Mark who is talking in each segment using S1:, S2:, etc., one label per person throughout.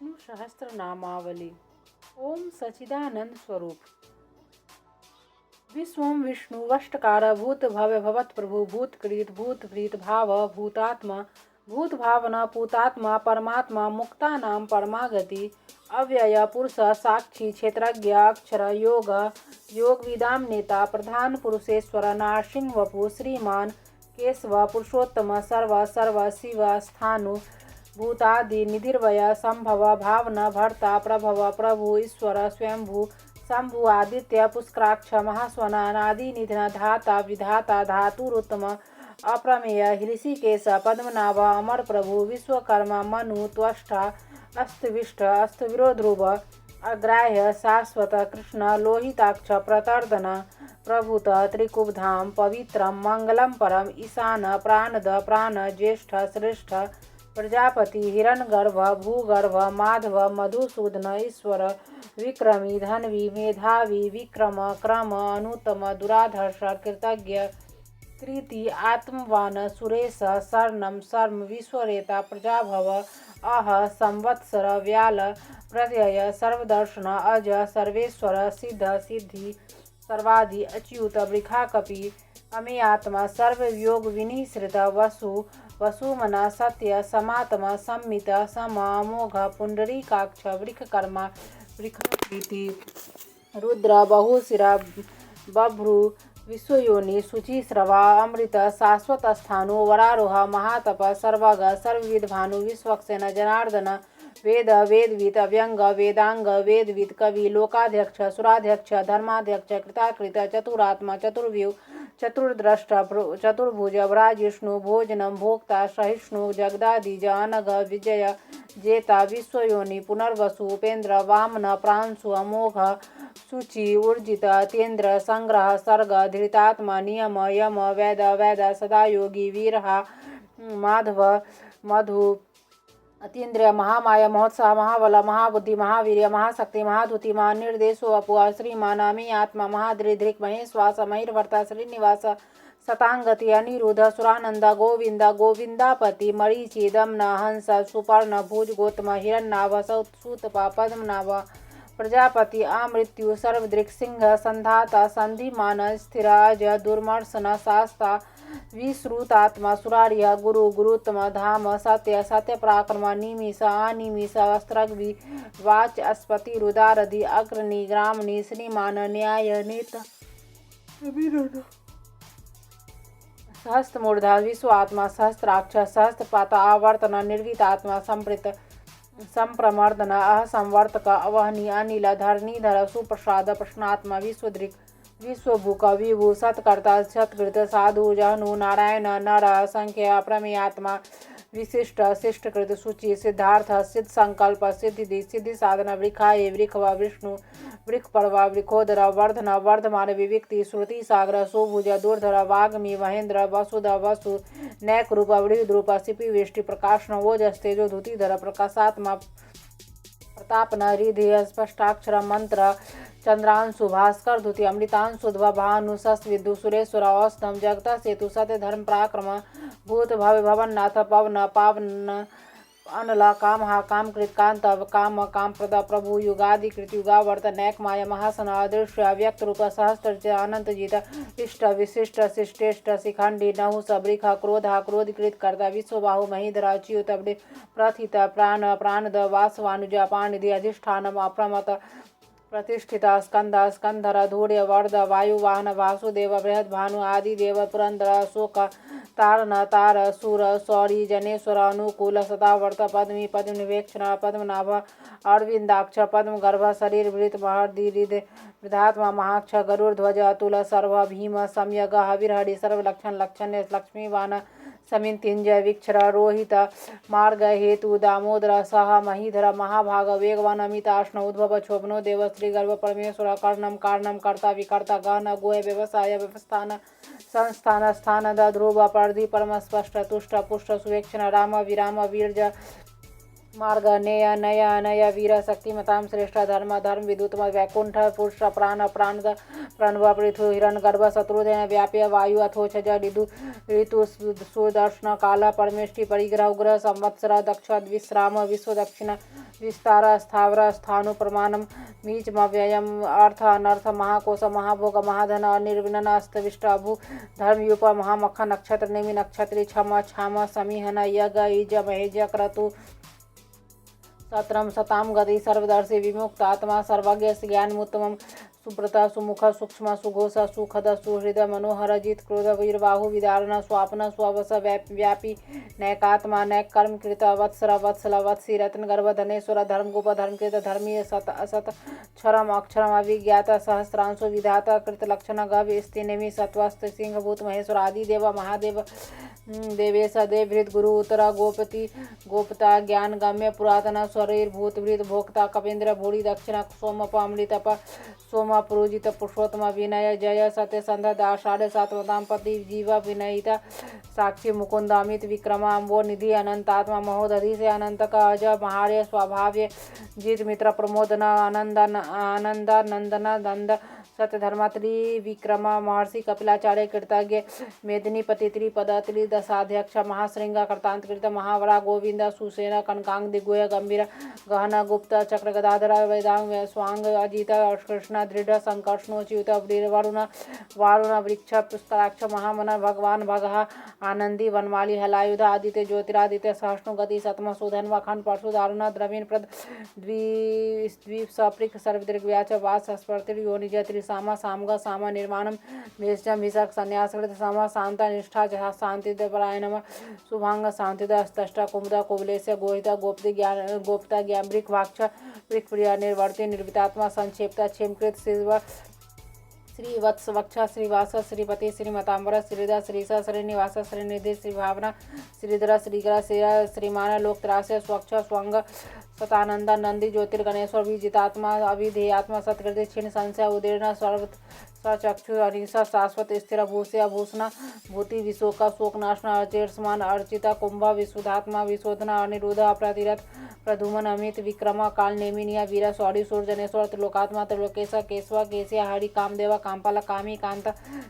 S1: विष्णु सहस्त्र नामावली। ओम सचिदानंद स्वरूप। विश्वम विष्णु वष्टकार भूत भव्य भवत प्रभु भूत कृत भूत प्रीत भाव भूतात्मा भूत भावना पूतात्मा परमात्मा मुक्ता नाम परमागति अव्यय पुरुष साक्षी क्षेत्रज्ञ अक्षर योग योग विदाम नेता प्रधान पुरुषेश्वर नारसिंह वपु श्रीमान केशव पुरुषोत्तम सर्व सर्व शिव स्थानु भूतादि निधिर्वय संभव भावना भर्ता प्रभव प्रभु ईश्वर स्वयंभू शंभु आदित्य पुष्कराक्ष महास्वना अनादि निधन धाता विधाता धातुरुत्तम अप्रमेय ऋषिकेश पद्मनाभ अमर प्रभु विश्वकर्मा मनु त्वष्टा अस्तविष्ट अस्तविरोध्रुव अग्राह्य शाश्वत कृष्ण लोहिताक्ष प्रतर्दन प्रभुत त्रिकुबधाम पवित्रम मंगलम परम ईशान प्राणद प्राण ज्येष्ठ श्रेष्ठ प्रजापति हिरण्यगर्भ भूगर्भ माधव मधुसूदन ईश्वर विक्रमी धनवी मेधावी विक्रम क्रम अनुतम दुराधर्ष कृतज्ञ कृति आत्मवान सुरेश शरणम शर्म विश्वरेता प्रजाभव अह संवत्सर व्याल प्रत्यय सर्वदर्शन अज सर्वेश्वर सिद्ध सिद्धि सर्वादि अच्युत वृखाकपि अमे आत्मा सर्वयोग विनिश्रित वसु वसुमना सत्य समात्मा सम्मित सम अमोघ पुंडरीकाक्ष वृखकर्मा वृखकृति रुद्र बहुशिरा बभ्रु विश्वयोनि शुचिश्रवा अमृत शाश्वत स्थानु वरारोह महातप सर्वग सर्वविद भानु विश्वक्सेन जनार्दन वेद वेदविद अव्यंग वेदांग वेदविद कवि लोकाध्यक्ष सुराध्यक्ष धर्माध्यक्ष कृताकृत चतुरात्मा चतुर्व्यूह चतुर्द्रष्ट चतुर्भुज व्राजिष्णु भोजनम भोक्ता सहिष्णु जगदादिज अनघ विजय जेता विश्वयोनि पुनर्वसु उपेन्द्र वामन प्रांशु अमोघ शुचि ऊर्जित अतीन्द्र संग्रह सर्ग धृतात्मा नियम यम वेद वेद सदा योगी वीरहा माधव मधु अतीन्द्रिय महामाया महोत्साह महाबल महाबुद्धि महावीर्य महाशक्ति महाधुति महानिर्देशो अपु श्रीमान अमी आत्मा महाद्रिधृक् महेश्वास महिर्वर्ता श्रीनिवास शतांगति अनिरुद्ध सुरानंद गोविंद गोविंदापति मरीचि दमन हंस सुपर्ण भुज गौतम हिरण्यनाभ सूतपा पद्मनाभ प्रजापति अमृत्यु सर्वदृक् सिंह संधाता संधिमान स्थिर अज दुर्मर्शन शास्ता विश्रुतात्मा सुरार्य गुरु गुरुत्तम धाम सत्य सत्य पराक्रम निमिष अनिमिष अस्त्रग्वि वाच अस्पति रुदारधि अग्रणी ग्रामणी श्रीमान न्याय नेता सहस्त्रमूर्धा विश्वात्मा सहस्त्राक्ष सहस्त्रपाता आवर्तन निर्वितात्मा संप्रीत संप्रमर्दन असंवर्तक अवहनी अनिल धरणीधर सुप्रसाद प्रश्नात्मा विश्वदृक् विश्वभुक विभु सत्कर्ता सत्कृत साधु जहनु नारायण नर असंख्य अप्रमेयात्मा विशिष्ट शिष्टकृत शुचि सिद्धार्थ सिद्ध संकल्प सिद्धि सिद्धि साधन वृखाये वृखवा विष्णु वृखपर्वा वृखोदर वर्धन वर्धमान विविक्ति श्रुति सागर सुभुज दुर्धर वाग्मी महेंद्र वसुध वसु नैक रूप वृद्रूप सिपि वेष्टि प्रकाशन ओजस तेजो धुतिधर प्रकाशात्मा प्रतापन हृदय स्पष्टाक्षर मंत्र चंद्रांशु भास्कर धुति अमृतांशुध्व भानु सस्विदु सुरेश्वर औस्तम जगत सेतु सत्य धर्म पराक्रम भूत भव्य भवननाथ पवन पावन अनला काम हा काम कृत कांत काम काम प्रद प्रभु युगादि कृत युगावर्त नैक माया महासन अदृश्य अव्यक्त रूप सहस्त्र अनंत जीत इष्ट विशिष्ट शिष्टेष्ट शिखंडी नहु सबृख क्रोध क्रोधकृत कर्ता विश्वबाहु महीधर अच्युत प्रथित प्राण प्राणद वासवानुज पाणिधि अधिष्ठानम अप्रमत प्रतिष्ठित स्कंद स्कंधर धूर्य वर्द वायुवाहन वासुदेव बृहद भानु आदि देव पुरंदर अशोक तारण तार सुर सौरी जनेश्वर अनुकूल सदावर्त पद्मी पद्मनिवेक्षण पद्मनाभ अरविंदाक्ष पद्मगर्भ शरीर वृत महर्दि वृद्धात्मा महाक्ष गरुड़ध्वज अतुल सर्व भीम सम्यग हविर्हरि सर्वलक्षण लक्षण लक्ष्मीवान समितिंजय विक्षर रोहित मार्ग हेतु दामोदर सह महीधर महाभाग वेगवान अमिताष्ण उद्भव क्षोभनो देव श्रीगर्भ परमेश्वर कर्णम कारणम कर्ता विकर्ता गहन गोय व्यवसाय व्यवस्थान संस्थान स्थान ध्रुव पर्धि परम स्पष्ट तुष्ट पुष्ट सुवेक्षण राम विराम वीर्ज मार्ग नेय नय अनय वीर शक्तिमतां श्रेष्ठ धर्म धर्म विदुतम वैकुंठ पुरुष प्राण प्राण प्रणव पृथु हिरण गर्भ शत्रुधन व्याप्य वायु अथोछज ऋतु सुदर्शन काल परमेष्टि परिग्रह उग्रह संवत्सर दक्ष विश्राम विश्व दक्षिण विस्तार स्थावर स्थानु प्रमाणम मीचमव्ययम अर्थ अनर्थ महाकोश महाभोग महाधन अनिर्विनन अस्तविष्ट अभु धर्मयूप महामख नक्षत्र नेमि नक्षत्री क्षम क्षाम समीहन यग ईज महेज क्रतु सत्रम सताम गति सर्वदर्शी विमुक्त आत्मा सर्वज्ञ ज्ञानमुत्तमम सुब्रता सुमुख सूक्ष्म सुघोष सुखद सुहृद मनोहर जित क्रोध वीरबाहु विदारण स्वापन स्ववस व्यापी नैकात्मा नैक कर्म कृत वत्सर वत्सल वत्सी रत्न गर्भ धनेश्वर धर्मगोप धर्मकृत धर्मीय सत असत क्षरम अक्षरम अभिज्ञात सहस्रांशो विधाता कृत लक्षण गभ स्थिनेमि सत्वस्त सिंह भूत महेश्वर आदि देव महादेव देवेश देवभृत गुरु उत्तरा गोपति गोपता ज्ञान गम्य पुरातन शरीर भूतभृत भोक्ता कपेन्द्र भूरि दक्षिण सोमप अमृतप सोम पुरोजित पुरुषोत्तम विनय जय सत्यसंध आषाढ़ सातवताम पति जीव विनयिता साक्षी मुकुंद अमित विक्रमा अम्बो निधि अनंतात्मा महोदधि से अनंत का अज महार्य स्वभाव्य जीत मित्र प्रमोदन आनंद आनंद नंदन नंद सत्यधर्मात्री विक्रमा महर्षि कपिलाचार्य कृतज्ञ मेदिनी पति त्रिपद दशाध्यक्ष महाश्रृंग कर्तांतकृत महावरा गोविंद सुसेन कनकांग दिग्गोय गंभीर गहन गुप्त चक्र गदाधर वेदांग स्वांग अजित कृष्ण दृढ़ संकर्षणोच्युत वरुण वारुण वृक्ष पुष्कराक्ष महामन भगवान भगः आनंदी वनमाली हलायुध आदित्य ज्योतिरादित्य सहस्नु गति सतम सुधन वखंड परशु दारुण द्रवीण प्रद द्वीप सप्रिक सर्वदृग्व्याच वास स्पर्ति योनिज त्रिसामा सामग सामा निर्माणम भेषजम भिषक संन्यासकृत सम शांता निष्ठा जहा शांतिपरायणम शुभांग शांतिद अस्तष्टा कुमुदा कुबलेश गोहिता गोप्ति ज्ञान गोप्ता ज्ञान वृक वाक्ष वृक प्रिया निर्वर्ति निर्वितात्मा संक्षेपता क्षेमकृत शिव श्रीवत्स वक्षा श्रीवास श्रीपति श्रीमतांबर श्रीदा श्रीसा श्रीनिवास श्रीनिधि श्रीभावना श्रीधर श्रीकरा श्रीमान लोकत्रास स्वच्छ स्वंग सतानंदा नंदी ज्योतिर्गणेश्वर विजितात्मा अभिधेयात्मा सत्कृति क्षीण संशय उदीर्ण सर्व सचक्षु अनिशा शाश्वत स्थिर भूषे भूषण भूति विशोका शोकनाशन अर्चेर्समान अर्चिता कुंभ विशुद्धात्मा विशोधना अनिरुद्ध अपरातिरथ प्रधुमन अमित विक्रम काल नेमिनिया वीर सौड़ी सूर्यजनेश्वर त्रिलोकात्मा त्रिलोकेश केशव केशिया हरि कामदेव कामपाल कामी कांत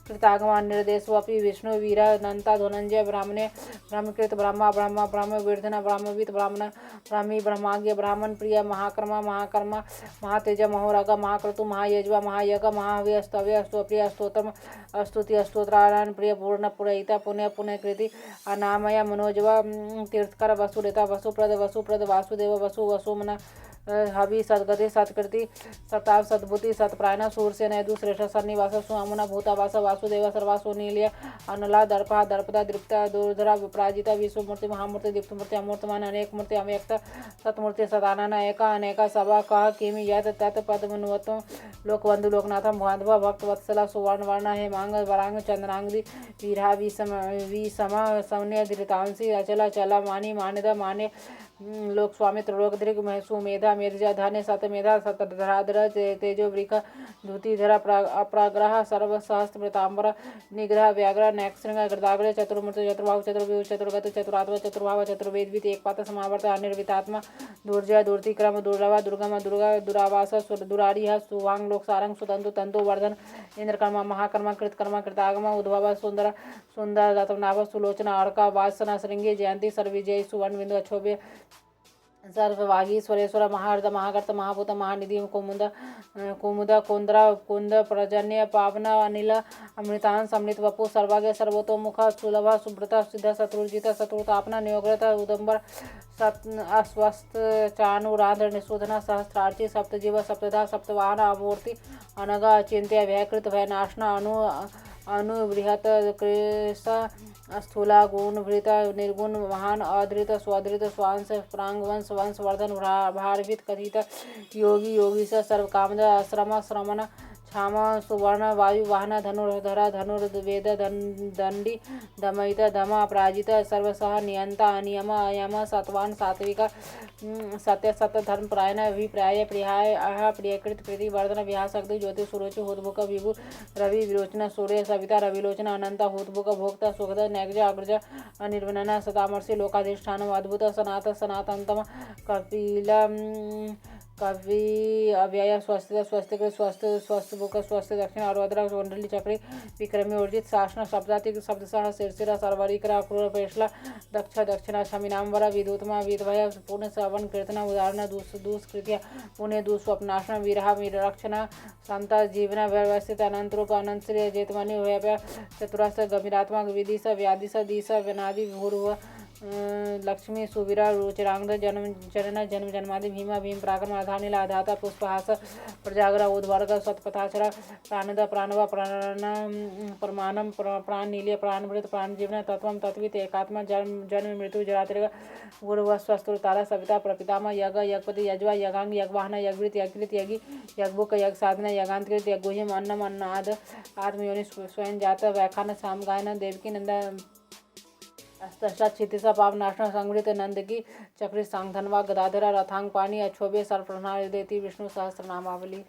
S1: कृतागमा निर्देशवपि विष्णु वीर अनंता धनंजय ब्राह्मणे ब्रह्मकृत ब्रह्मा ब्रह्म ब्रह्म वीर्धन ब्रह्मविद ब्राह्मण ब्राह्मी ब्रह्माज्ञ ब्राह्मण प्रिय महाकर्मा महाकर्मा महातेज महोरग महाक्रतु महायज्वा महायग महाहव्य स्तव्य स्तोप्रिय स्तोत्रम स्तुति स्तोत्रारायण प्रिय पूर्ण पुरहिता पुण्य पुण्यकृति अनामय मनोजवा तीर्थकर वसुरेता वसुप्रद वासुदेव वसु वसुमना हवि सदगति सत्कृति सताव सद्भुति सत्प्रायण सूरसेन यदु श्रेष्ठ सन्निवास सुअमुना भूतावास वासुदेव सर्वासु नीलिय अनुला दर्पा दर्पदा दृप्ता दुर्धरा विप्राजिता विश्वमूर्ति महामूर्ति दीप्तमूर्ति अमूर्तमान अनेक मूर्ति अव्यक्त सतमूर्ति सदानन एका अनेका सभा कह किमि यत तत् पद्मनुवतम लोकबंधु लोकनाथम भाधव भक्त वत्सला सुवर्ण वर्ण हेमांग वरांग चंद्रांगी वीरा विसम सौन्य धृतांसी अचला चला मानी मान्यता माने लोक स्वामी त्रिलोक दीर्घ महसु मेधा मेधा धन्य सतमेधा सतधराधर तेजो वृख धुतिधरा अप्राग्रह सर्व सहस्त्र मृतांबर निग्रह व्याग्रह नैक्षृंग गृदाग्र चतुर्मूर्ति चतुर्भाव चतुर्व्यूह चतुर्गत चतुरात्मा चतुर्भाव चतुर्वेदवित एकपात समावर्त अनिर्वितात्मा दुर्जय दुर्तिक्रम दुर्लभा दुर्गम दुर्गा दुरावास दुरारिह सुवांग लोक सारंग सुतंतु तंतु वर्धन इंद्रकर्मा महाकर्मा कृतकर्मा कृतागमा उद्भव सुंदर सुंदर दत्तनाभ सुलोचना अर्का वासना श्रृंगी जयंती सर्विजय सुवर्ण बिंदु अक्षोभ्य सर्ववागीश्वरेश्वर महार्द महाकर्त महाभूत महानिधि कुमुद कुंद्रा कुंद प्रजन्य पावन अनिल अमृतान समृत वपु सर्वाग्य सर्वतोमुख सुलभ सुब्रत सिद्ध शत्रुजित शत्रुतापना नियोग्रत उदंबर अस्वस्थ चानुराध्र निशोधना सहस्रार्ची सप्तजीव सप्तधा सप्तवाहन अमूर्ति अनग अचिंत्य भयकृत भयनाशना अनुबृहत कृष स्थूला गुण भृत निर्गुण महान अधृत स्वधृत स्वांश प्रांगवंश वंशवर्धन भारभित कथित योगी योगी सर्व कामद आश्रम श्रमण क्षाम सुवर्ण वायु वाहन धनुर्धरा धनुर्वेद दंडी दमयित धम अपराजित सर्वसह नियंता अनियम अयम सत्वान सात्विक सत्य सत्य धर्म प्रायण अभिप्राय प्रियाय अह प्रियकृत प्रीति वर्धन विहाशक्ति ज्योति सुरुचि हुद्भुक विभु रवि विरोचन सूर्य सविता रविलोचन अनंत हुद्भुक भोक्ता सुखद नैग्ज अग्रज अनिर्वनन सतामर्षि लोकाधिष्ठान अद्भुत सनात सनातनतम कपिल कवि अव्यय स्वस्ति स्वस्तिकृत स्वस्थ स्वस्थ बुक स्वस्थ दक्षिण अर्वद्र कुंडली चक्री विक्रमी ऊर्जित शासन शब्दातिक शब्दसह शीर्षिरा सर्वरिकरा क्रूर पेशला दक्ष दक्षिणा शमिनाम्बर विदुतमा विदभय पुण्य श्रवण कीर्तना उदाहरण दुष्कृत्य पुण्य दुस्वप्नाशना विरहा विरक्षणा संता जीवना व्यवस्थित अनंत रूप अनंत श्री जेतमनि व्याप्य चतुरास्त्र गंभीरात्मक विदिश व्यादिश दिश वनादि भूर्व लक्ष्मी सुवीरा रुचिरांग जन्म जनन जन्म जन्मादि भीमा भीम प्राक्रम आधानीला आधाता पुष्पहास प्रजागरा उद्वर्ग सत्पथाचरा प्राणद प्राणव प्राण प्रमाणम प्राण नीलिय प्राणभृत प्राण जीवन तत्व तत्वित एकात्मा जन्म जन्म मृत्यु जरातिर्ग गुरुवस्वस्तु तारा सविता प्रपितामह यज्ञ यज्ञपति यज्वा यज्ञांग यज्वाहन यज्ञृत यज्ञृत यज्ञ यज्ञबुक यज्ञ साधना यज्ञांतकृत यज्ञुहिम अन्नम अन्नाद आत्मयोनि स्वयं जात व्याख्यान साम गायन देवकी नंदा अष्टाक्षर क्षितिसा पाप नाशना संगृत नंद की चक्री सांग धनवा गदाधरा रथांग पानी अक्षोभ्य सर्वप्रणाम देती विष्णु सहस्त्र नामावली।